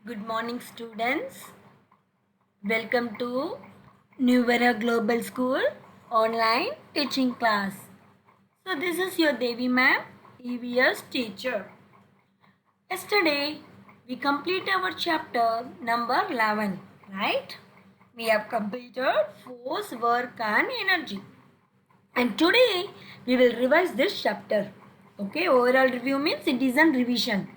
Good morning, students. Welcome to New Era Global School online teaching class. So, this is your Devi ma'am, EVS teacher. Yesterday, we complete our chapter number 11, right? We have completed force, work, and energy. And today, we will revise this chapter. Okay, overall review means it is a revision.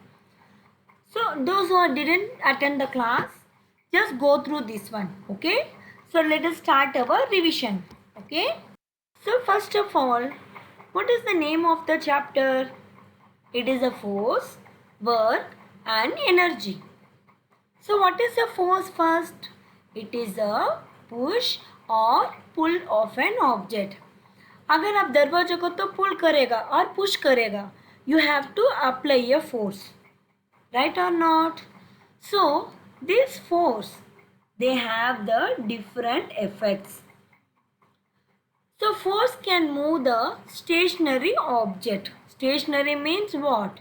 So those who didn't attend the class, just go through this one. Okay. So let us start our revision. Okay. So first of all, what is the name of the chapter? It is a force, work and energy. So what is a force first? It is a push or pull of an object. अगर आप दरवाजे को तो पुल करेगा और push करेगा, you have to apply a force. Right or not? So this force, they have the different effects. So force can move the stationary object. Stationary means what?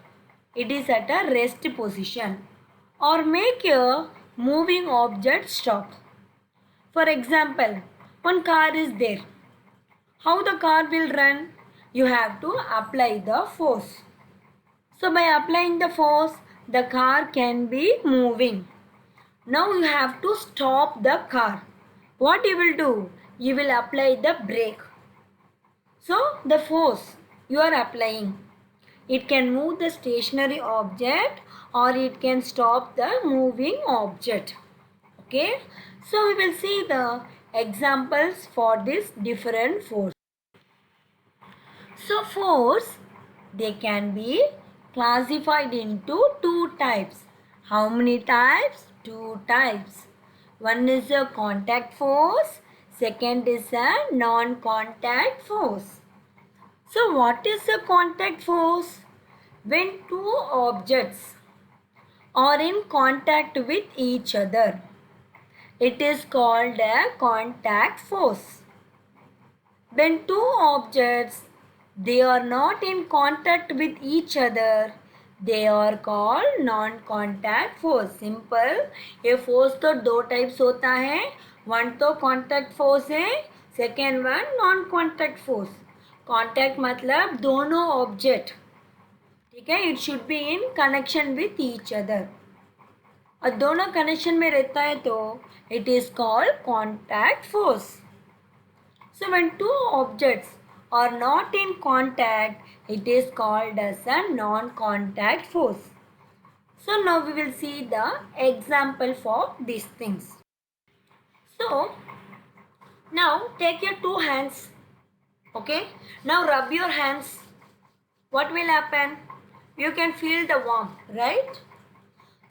It is at a rest position or make a moving object stop. For example, one car is there. How the car will run? You have to apply the force. So by applying the force, the car can be moving. Now you have to stop the car. What you will do? You will apply the brake. So the force you are applying, it can move the stationary object or it can stop the moving object. Okay. So we will see the examples for this different force. So force, they can be classified into two types. How many types? Two types. One is a contact force, second is a non-contact force. So what is a contact force? When two objects are in contact with each other, it is called a contact force. When two objects, they are not in contact with each other, they are called non-contact force. Simple. ये force तो दो types होता है. One तो contact force है, second one non-contact force. Contact मतलब दोनों object, ठीक है, it should be in connection with each other. और दोनों connection में रहता है तो it is called contact force. So when two objects are not in contact, it is called as a non-contact force. So now we will see the example for these things. So now take your two hands. Okay. Now rub your hands. What will happen? You can feel the warmth, right?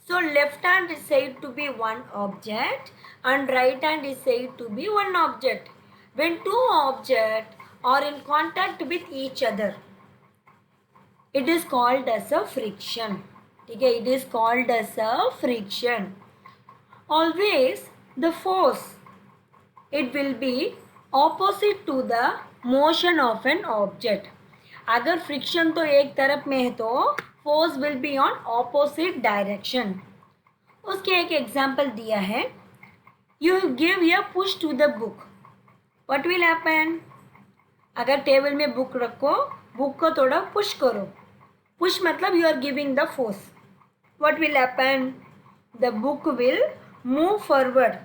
So left hand is said to be one object and right hand is said to be one object. When two objects are in contact with each other, it is called as a friction. Okay, it is called as a friction. Always the force, it will be opposite to the motion of an object. अगर friction तो एक तरफ में है तो force will be on opposite direction. उसके एक example दिया है. You give a push to the book. What will happen? अगर टेबल में बुक रखो, बुक को थोड़ा पुश करो. पुश मतलब you are giving the force. What will happen? The book will move forward.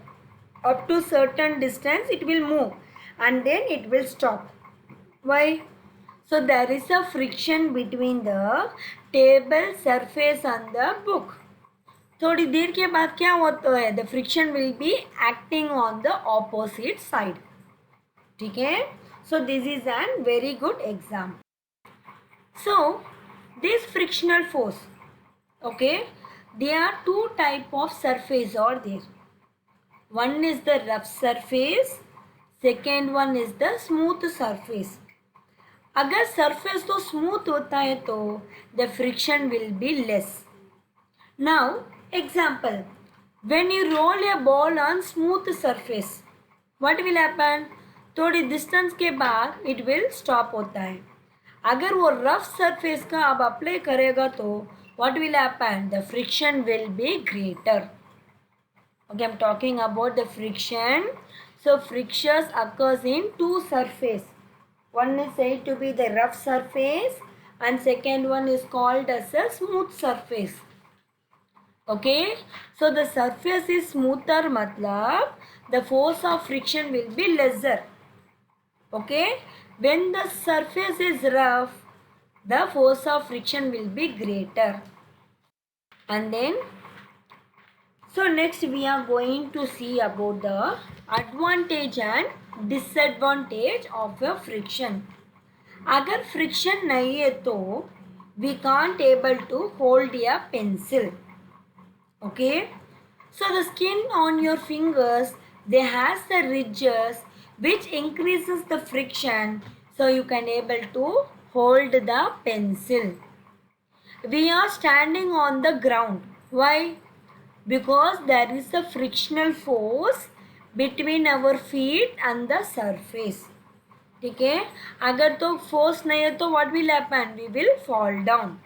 Up to certain distance it will move and then it will stop. Why? So there is a friction between the table surface and the book. थोड़ी देर के बाद क्या होता है? The friction will be acting on the opposite side. ठीक है? So this is a very good example. So this frictional force, okay, there are two type of surface are there. One is the rough surface, second one is the smooth surface. अगर surface तो smooth होता है तो the friction will be less. Now example, when you roll a ball on smooth surface, what will happen? थोड़ी distance के बाद it will stop होता है. अगर वो rough surface का आप अप्लाई करेगा तो what will happen? The friction will be greater. Okay, I'm talking about the friction. So frictions occurs in two surface. One is said to be the rough surface and second one is called as a smooth surface. Okay, so the surface is smoother, matlab the force of friction will be lesser. Okay, when the surface is rough, the force of friction will be greater. And then, so next we are going to see about the advantage and disadvantage of a friction. अगर friction नहीं है तो we can't able to hold a pencil. Okay, so the skin on your fingers, they has the ridges which increases the friction, so you can able to hold the pencil. We are standing on the ground. Why? Because there is a frictional force between our feet and the surface. ठीक है, अगर तो force नहीं है तो what will happen? We will fall down.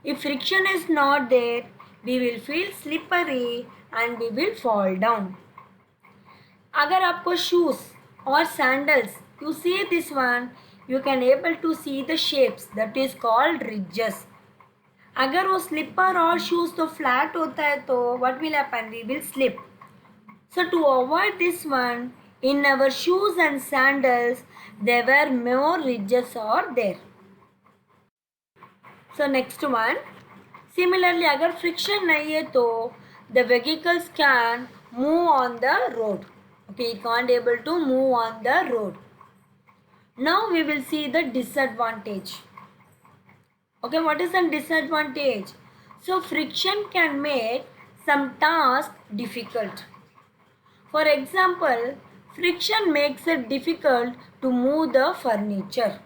If friction is not there, we will feel slippery and we will fall down. अगर आपको shoes or sandals, you see this one, you can able to see the shapes, that is called ridges. अगर वो slipper और shoes तो flat होता है तो what will happen? We will slip. So to avoid this one, in our shoes and sandals, there were more ridges are there. So next one, similarly अगर friction नहीं है तो the vehicles can move on the road. Okay, it can't able to move on the road. Now we will see the disadvantage. Okay, what is the disadvantage? So friction can make some tasks difficult. For example, friction makes it difficult to move the furniture.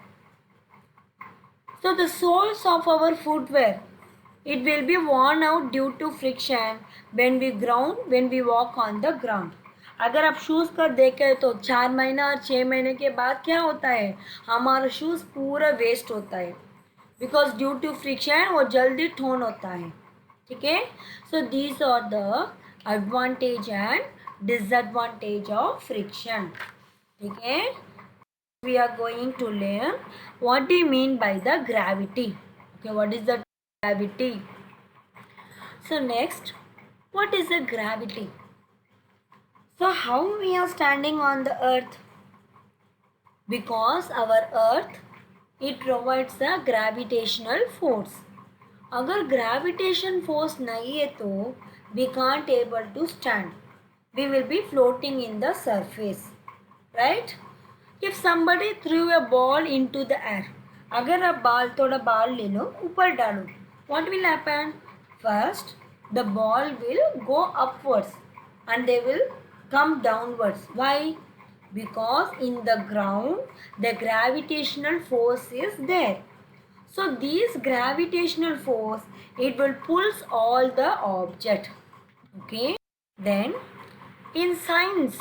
So the soles of our footwear, it will be worn out due to friction when we walk on the ground. अगर आप shoes का देखें तो 4 महीना और 6 महीने के बाद क्या होता है, हमारा शूज़ पूरा वेस्ट होता है, बिकॉज ड्यू टू फ्रिक्शन वो जल्दी ठोन होता है. ठीक है, so these are the advantage and disadvantage of friction. ठीक है, we are going to learn what do you mean by the gravity. Okay, what is the gravity? So next, what is the gravity? So how we are standing on the earth? Because our earth, it provides the gravitational force. अगर gravitation force नहीं है तो we can't able to stand. We will be floating in the surface, right? If somebody threw a ball into the air, अगर आप थोड़ा बाल ले लो ऊपर डालो, what will happen? First, the ball will go upwards and they will come downwards. Why? Because in the ground the gravitational force is there. So this gravitational force, it will pulls all the object. Okay. Then in science,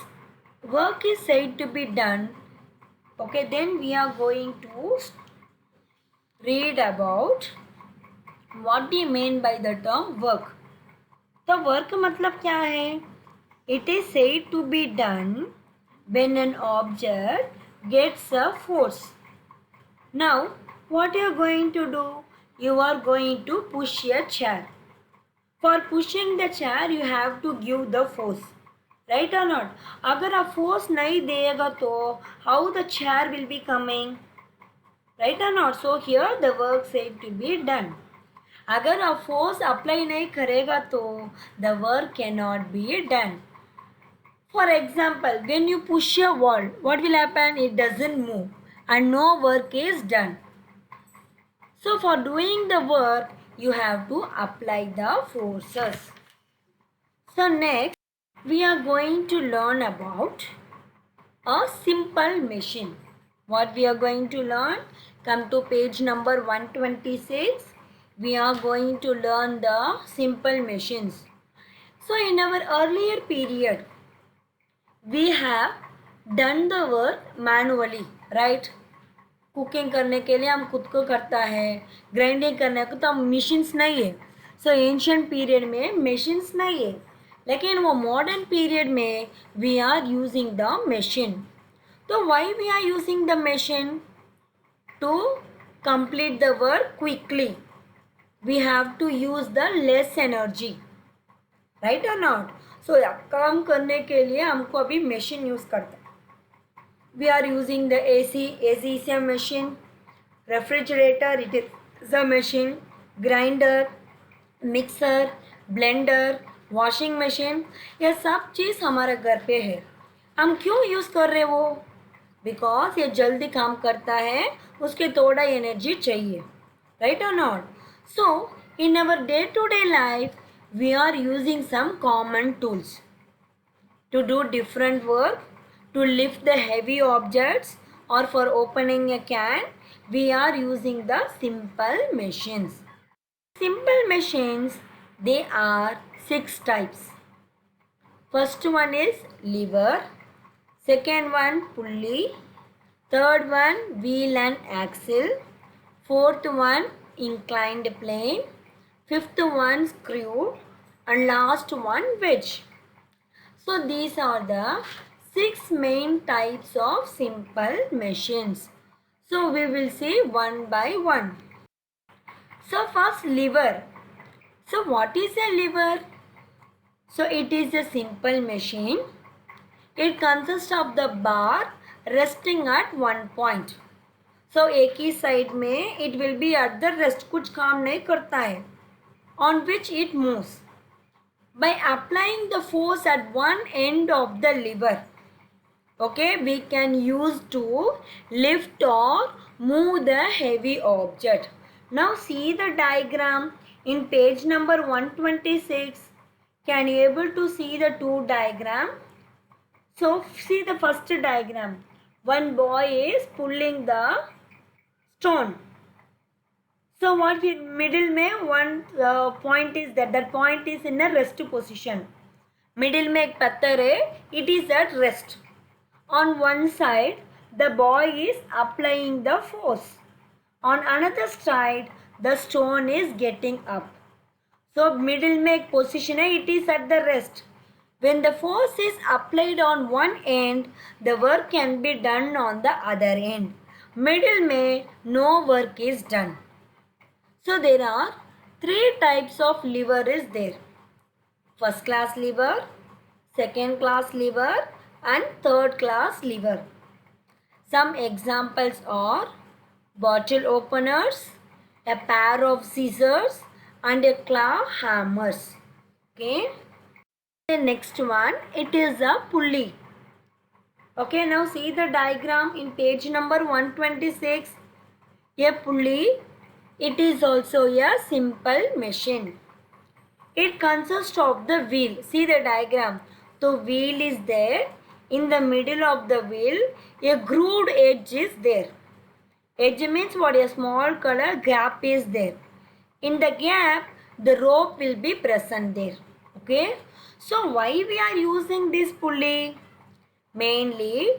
work is said to be done. Okay, then we are going to read about what do you mean by the term work. तो work मतलब क्या है? It is said to be done when an object gets a force. Now, what you are going to do? You are going to push a chair. For pushing the chair, you have to give the force. Right or not? अगर आप force नहीं देगा तो how the chair will be coming? Right or not? So here the work said to be done. अगर आप force apply नहीं करेगा तो the work cannot be done. For example, when you push a wall, what will happen? It doesn't move and no work is done. So for doing the work, you have to apply the forces. So next, we are going to learn about a simple machine. What we are going to learn? Come to page number 126. We are going to learn the simple machines. So in our earlier period, we have done the work manually, right? Cooking करने के लिए हम खुद को करता है, grinding करने को तो हम मशीन्स नहीं है. सो एंशिएंट पीरियड में मशीन्स नहीं है. लेकिन वो मॉडर्न पीरियड में we are using the machine. तो why we are using the machine? To complete the work quickly. We have to use the less energy, right or not? So काम करने के लिए हमको अभी मशीन यूज करते हैं. We are using the AC is a machine. Refrigerator, it is a machine. Grinder, mixer, blender, washing machine, ये सब चीज़ हमारे घर पे है. हम क्यों यूज़ कर रहे वो? बिकॉज ये जल्दी काम करता है, उसके थोड़ा एनर्जी चाहिए, राइट और not? So in our day to day life we are using some common tools to do different work, to lift the heavy objects, or for opening a can, we are using the simple machines. Simple machines, they are 6 types. First one is lever, second one pulley, third one wheel and axle, fourth one inclined plane, fifth one screw, and last one wedge. So these are the 6 main types of simple machines. So we will see one by one. So first lever. So what is a lever? So it is a simple machine. It consists of the bar resting at one point. So एक ही side में it will be at the rest, कुछ काम नहीं करता है, on which it moves. By applying the force at one end of the lever, okay, we can use to lift or move the heavy object. Now see the diagram in page number 126. Can you able to see the two diagram? So see the first diagram. One boy is pulling the stone. So what middle में one point is that point is in a rest position. Middle में एक पत्थर है, it is at rest. On one side the boy is applying the force. On another side the stone is getting up. So middle में एक position है, it is at the rest. When the force is applied on one end, the work can be done on the other end. Middle में no work is done. So there are 3 types of lever is there. First class lever, second class lever, and third class lever. Some examples are bottle openers, a pair of scissors, and a claw hammers. Okay. The next one, it is a pulley. Okay, now see the diagram in page number 126. A pulley, it is also a simple machine. It consists of the wheel. See the diagram. The wheel is there. In the middle of the wheel, a grooved edge is there. Edge means what? A small color gap is there. In the gap, the rope will be present there. Okay. So why we are using this pulley? Mainly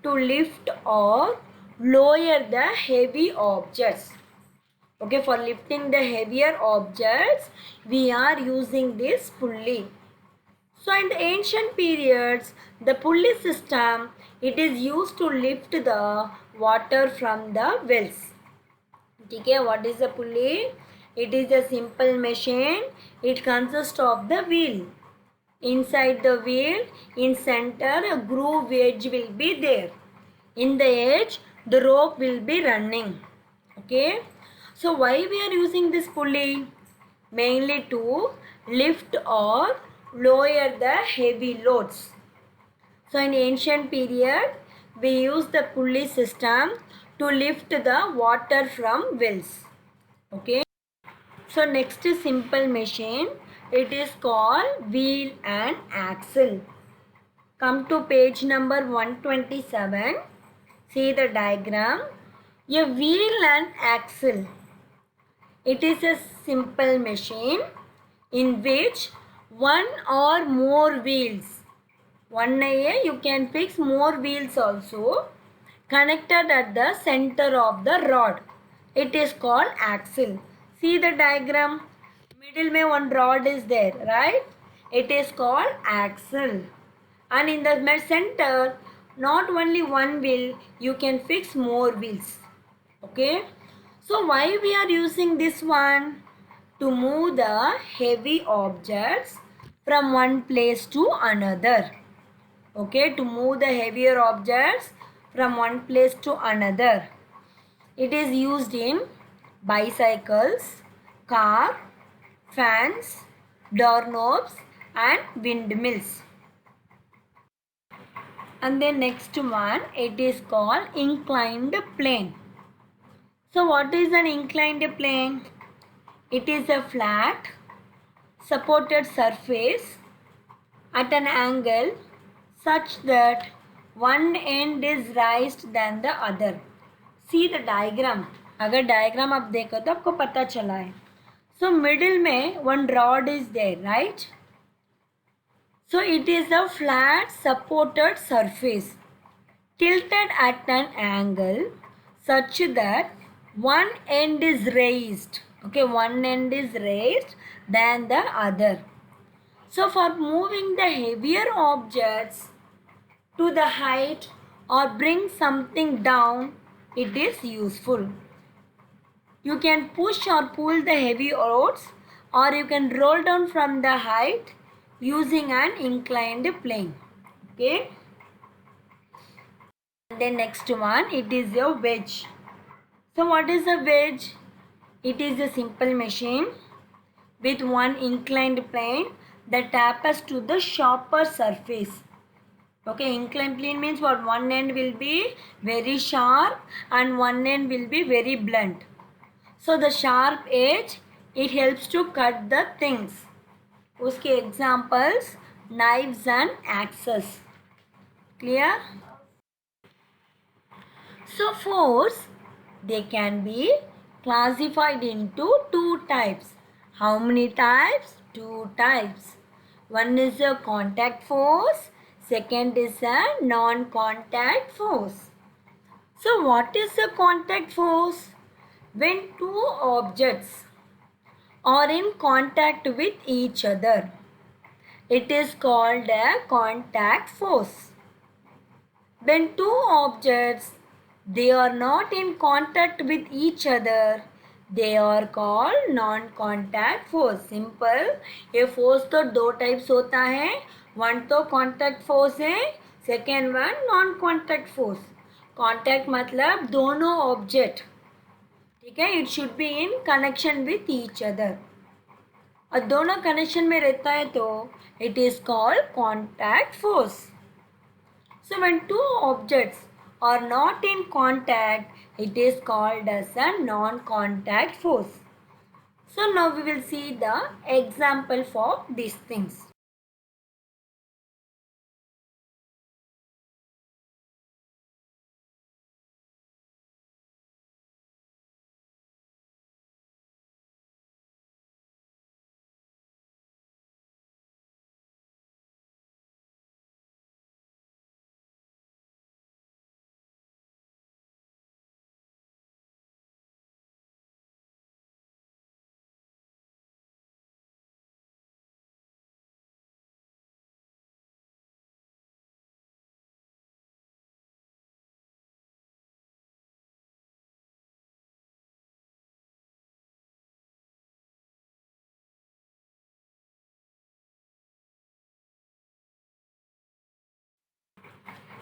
to lift or lower the heavy objects. Okay, for lifting the heavier objects, we are using this pulley. So in the ancient periods, the pulley system, it is used to lift the water from the wells. Okay, what is a pulley? It is a simple machine. It consists of the wheel. Inside the wheel, in center, a groove edge will be there. In the edge, the rope will be running. Okay. So why we are using this pulley? Mainly to lift or lower the heavy loads. So in ancient period, we used the pulley system to lift the water from wells. Okay. So next is simple machine. It is called wheel and axle. Come to page number 127. See the diagram. A wheel and axle. It is a simple machine in which one or more wheels, one है, you can fix more wheels also, connected at the center of the rod. It is called axle. See the diagram. Middle में one rod is there, right? It is called axle. And in the center, not only one wheel, you can fix more wheels. Okay. So why we are using this one? To move the heavy objects from one place to another. Okay, to move the heavier objects from one place to another. It is used in bicycles, car, fans, doorknobs and windmills. And the next one, it is called inclined plane. So what is an inclined plane? It is a flat supported surface at an angle such that one end is raised than the other. See the diagram. अगर diagram आप देखो तो आपको पता चला है. So middle में one rod is there, right? So it is a flat supported surface tilted at an angle such that one end is raised. Okay, one end is raised than the other. So for moving the heavier objects to the height or bring something down, it is useful. You can push or pull the heavy loads or you can roll down from the height using an inclined plane. Okay. And then next one, it is a wedge. So what is a wedge? It is a simple machine with one inclined plane that taps to the sharper surface. Okay, inclined plane means what? One end will be very sharp and one end will be very blunt. So the sharp edge, it helps to cut the things. उसके examples, knives and axes. Clear? So force, they can be classified into two types. How many types? Two types. One is a contact force, second is a non-contact force. So what is a contact force? When two objects are in contact with each other, it is called a contact force. When two objects, they are not in contact with each other, they are called non-contact force. Simple. ये force तो दो types होता है. One तो contact force है, second one non-contact force. Contact मतलब दोनों object, ठीक है, it should be in connection with each other. और दोनों कनेक्शन में रहता है तो it is called contact force. So when two objects are not in contact, it is called as a non contact force. So now we will see the example for this things.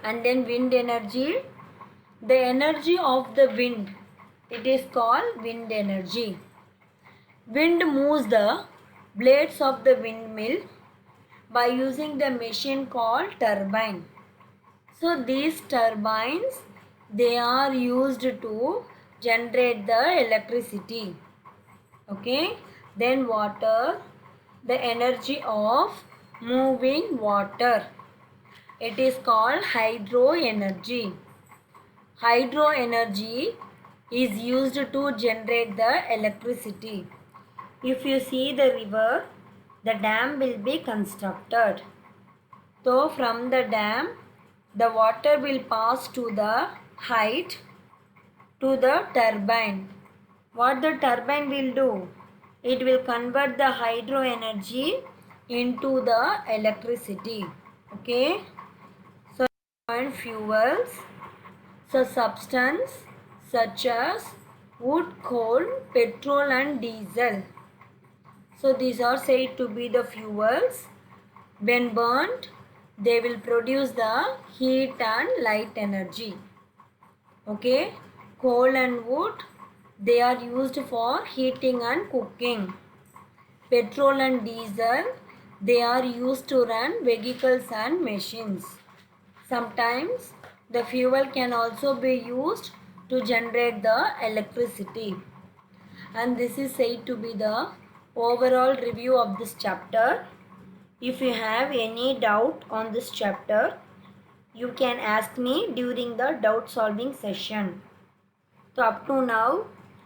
And then wind energy, the energy of the wind, it is called wind energy. Wind moves the blades of the windmill by using the machine called turbine. So these turbines, they are used to generate the electricity. Okay. Then water, the energy of moving water, it is called hydro energy. Hydro energy is used to generate the electricity. If you see the river, the dam will be constructed. So from the dam, the water will pass to the height to the turbine. What the turbine will do? It will convert the hydro energy into the electricity. Okay. So and fuels. So substance such as wood, coal, petrol and diesel. So these are said to be the fuels. When burnt, they will produce the heat and light energy. Okay. Coal and wood, they are used for heating and cooking. Petrol and diesel, they are used to run vehicles and machines. Sometimes the fuel can also be used to generate the electricity. And this is said to be the overall review of this chapter. If you have any doubt on this chapter, you can ask me during the doubt solving session. So up to now,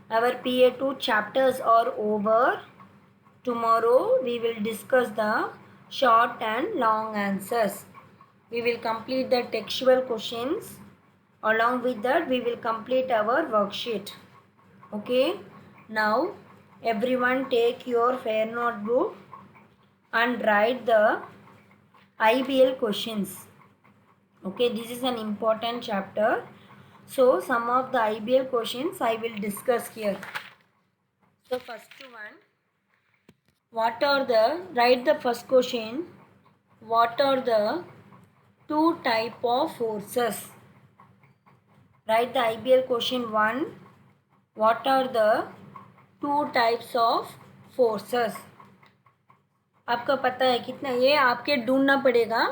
our PA2 chapters are over. Tomorrow we will discuss the short and long answers. We will complete the textual questions. Along with that, we will complete our worksheet. Okay. Now, everyone take your fair notebook and write the IBL questions. Okay, this is an important chapter. So, some of the IBL questions I will discuss here. So, first one. Write the first question. What are the two type of forces? Write the IBL question 1. What are the two types of forces? आपका पता है कितना, ये आपके ढूंढना पड़ेगा.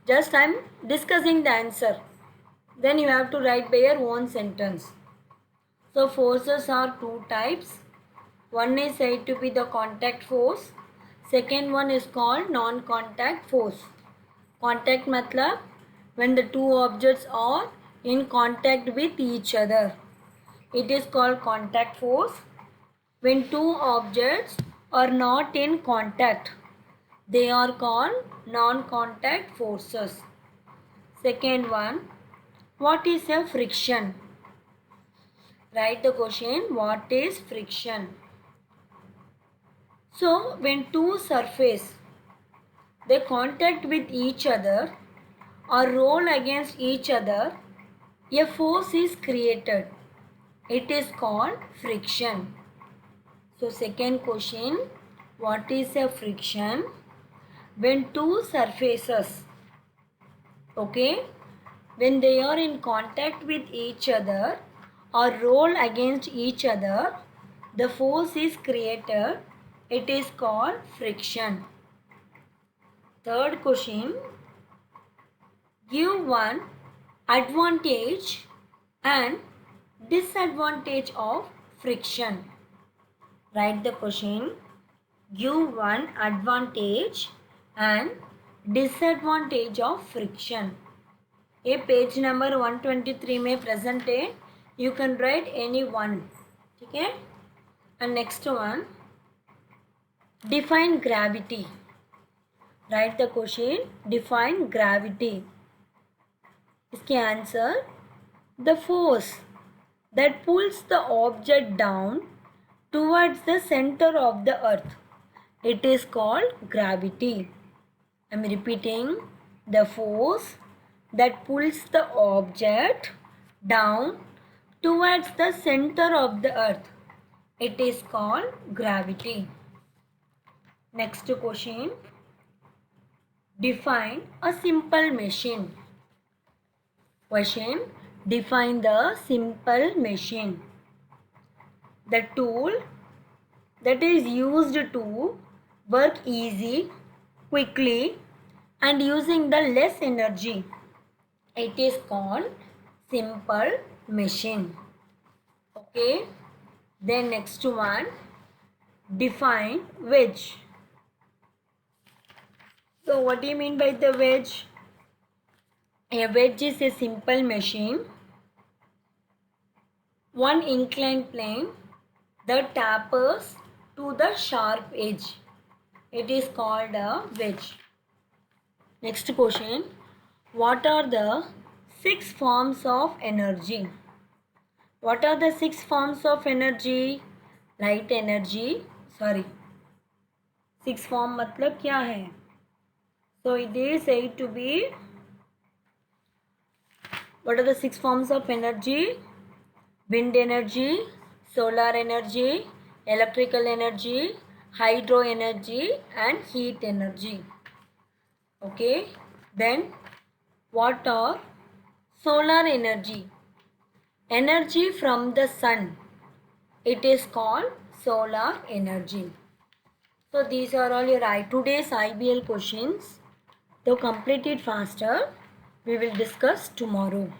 Just I am discussing the answer. Then you have to write by your own sentence. So forces are two types. One is said to be the contact force. Second one is called non-contact force. Contact matlab when the two objects are in contact with each other. It is called contact force. When two objects are not in contact, they are called non-contact forces. Second one, what is a friction? Write the question, what is friction? So, when two surfaces, they contact with each other or roll against each other, a force is created. It is called friction. So, second question, what is a friction? When two surfaces, okay, when they are in contact with each other or roll against each other, the force is created. It is called friction. Third question, give one advantage and disadvantage of friction. Write the question, give one advantage and disadvantage of friction. ये page number 123 में present है. You can write any one. ठीक है. And next one, define gravity. Write the question, define gravity. इसके answer, the force that pulls the object down towards the centre of the earth, it is called gravity. I am repeating, the force that pulls the object down towards the center of the earth, it is called gravity. Next question, define a simple machine. Question, define the simple machine. The tool that is used to work easy, quickly and using the less energy, it is called simple machine. Okay. Then next one, define wedge. So what do you mean by the wedge? A wedge is a simple machine, one inclined plane that tapers to the sharp edge. It is called a wedge. Next question, what are the 6 forms of energy? What are the 6 forms of energy? Light energy, six form मतलब क्या है? So it is said to be, what are the six forms of energy? Wind energy, solar energy, electrical energy, hydro energy and heat energy. Okay, then what are solar energy? Energy from the sun, it is called solar energy. So these are all your today's IBL questions. So complete it faster. We will discuss tomorrow.